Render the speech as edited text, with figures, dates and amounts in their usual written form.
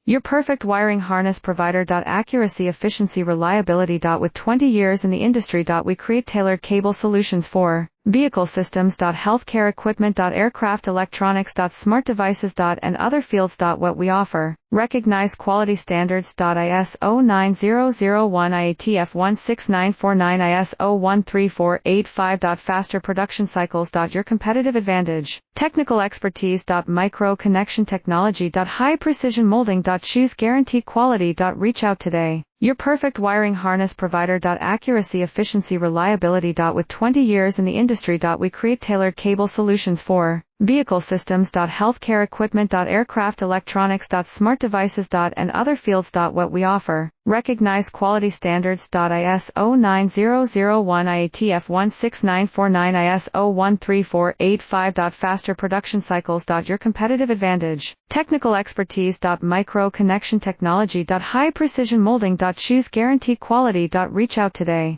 Your perfect wiring harness provider. Accuracy, efficiency, reliability. With 20 years in the industry. We create tailored cable solutions for vehicle systems. Healthcare equipment. Aircraft electronics. Smart devices. And other fields. What we offer. Recognized quality standards. ISO 9001 IATF 16949 ISO 13485. Faster production cycles. Your competitive advantage. Technical expertise. Micro connection technology. High precision molding. Choose guarantee quality. Reach out today. Your perfect wiring harness provider. Accuracy, efficiency, reliability. With 20 years in the industry. We create tailored cable solutions for vehicle systems. Healthcare equipment. Aircraft electronics. Smart devices. And other fields. What we offer. Recognized quality standards. ISO 9001 IATF 16949 ISO 13485. Faster production cycles. Your competitive advantage. Technical expertise. Micro connection technology. High precision molding. Choose guarantee quality. Reach out today.